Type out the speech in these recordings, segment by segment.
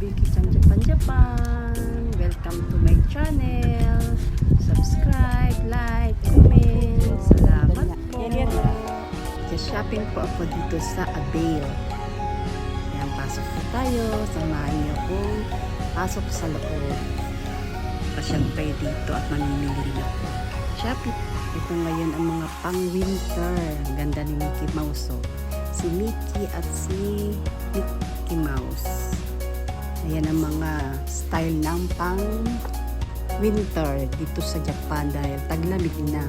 Pinky-san Japan. Welcome to my channel. Subscribe, like, comment. Salamat po. Shopping po ako dito sa Avail. Ayan, pasok po tayo. Samahan niyo kung pasok sa loob. Pasyempre dito at mamimili rin ako. Shopping. Ito ngayon ang mga pang-winter. Ganda ni Mickey Mouse. Si Mickey at si Mickey Mouse. Ayan ang mga style ng pang-winter dito sa Japan dahil taglamig na.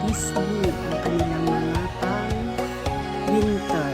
Disney ang kanilang mga pang-winter.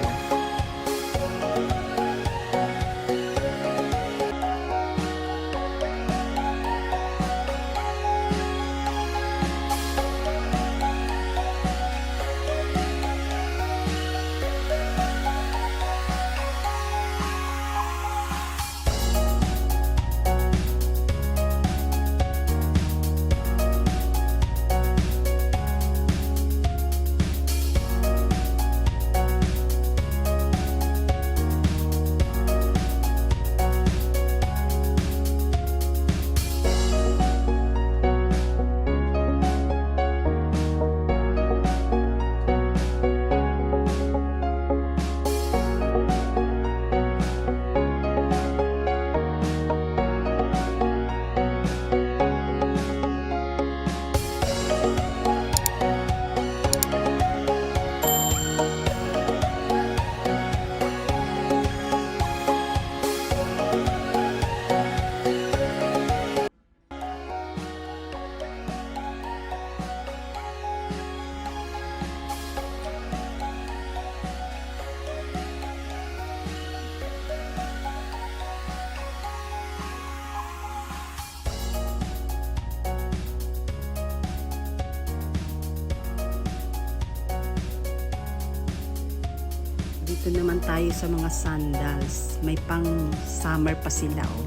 Dito naman tayo sa mga sandals. May pang summer pa sila. Oh.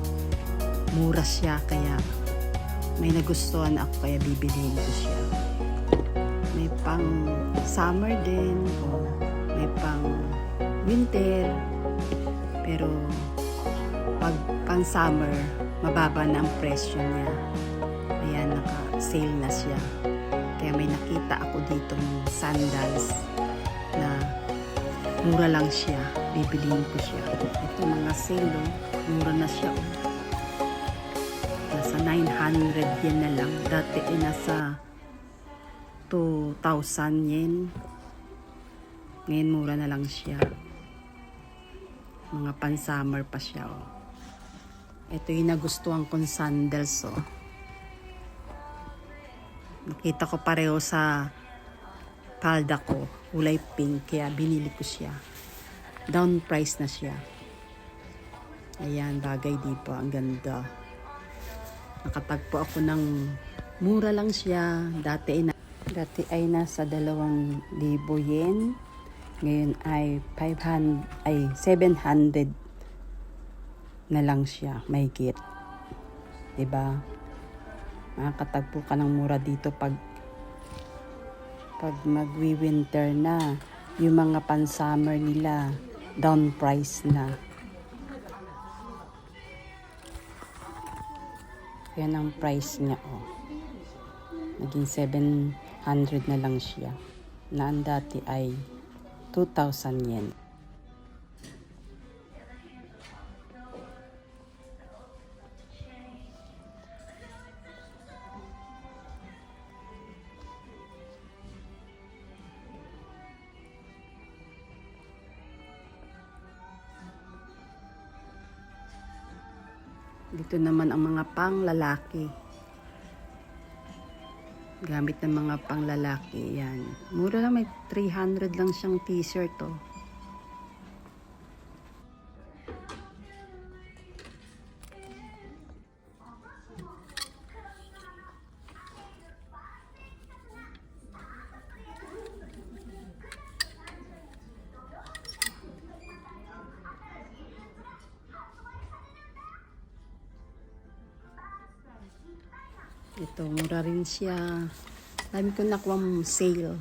Mura siya kaya may nagustuhan ako kaya bibiliin ko siya. May pang summer din. Oh. May pang winter. Pero pag pang summer, mababa na ang presyo niya. Ayan, naka-sale na siya. Kaya may nakita ako dito ng sandals na mura lang siya. Bibiliin ko siya. Ito mga sale, mura na siya. Nasa 900 yen na lang. Dati ay nasa 2,000 yen. Ngayon mura na lang siya. Mga pan-summer pa siya. Ito yung nagustuhan kong sandals. Nakita ko pareho sa palda ko. Kulay pink, kaya binili ko siya. Down price na siya. Ayan, bagay dito. Ang ganda. Nakatagpo ako ng mura lang siya. Dati ay nasa 2,000 yen. Ngayon ay 700 na lang siya. Mahigit. Diba? Makakatagpo ka ng mura dito pag magwi-winter na. Yung mga pan-summer nila, down price na. Yan ang price niya, oh. Naging 700 na lang siya. Na ang dati ay 2,000 yen. Dito naman ang mga pang-lalaki. Gamit ng mga pang-lalaki. Yan. Mura lang, may 300 lang siyang t-shirt, oh. Ito, mura rin siya. Dami ko nakuha sale.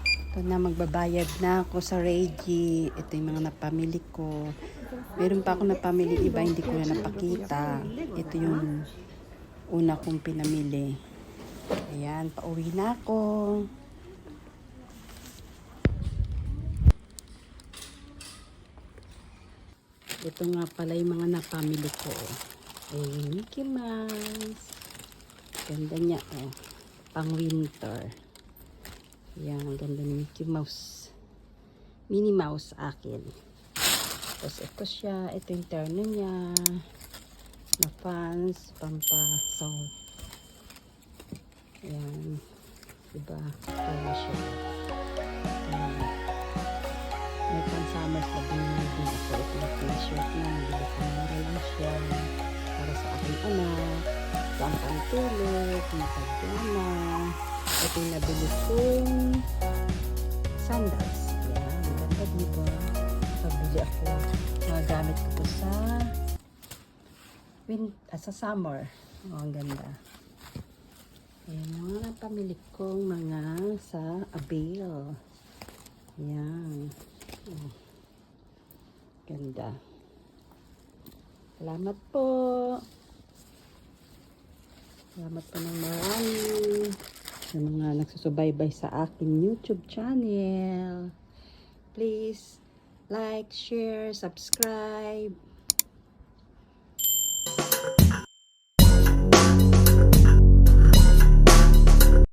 Ito na, magbabayad na ako sa Reggie. Ito yung mga napamili ko. Meron pa ako napamili iba, hindi ko na napakita. Ito yung una kong pinamili. Ayan, pauwi na ako. Ito nga pala yung mga napamili ko. Ay, Mickey Mouse. Ganda niya, oh. Pang winter. Yan, ang ganda ni Mickey Mouse. Minnie Mouse akin. Tapos ito siya. Ito yung terno niya. Na fans. Pampasaw. Yan. Diba? Kaya siya. May pang-summers na binili din ako. Ito yung t-shirt na. Nabili ko mura lang siya. Para sa aking anak. Ang pantulog, matagana. Ito yung nabili kong sandals. Yan, maganda diba? Pabili ako. Mga gamit ko sa summer. Oh, ang ganda. Ayan, mga pamili kong mga sa Avail. Yan. Oh, ganda. Salamat po. Salamat po ng marami sa mga nagsusubaybay sa aking YouTube channel. Please like, share, subscribe.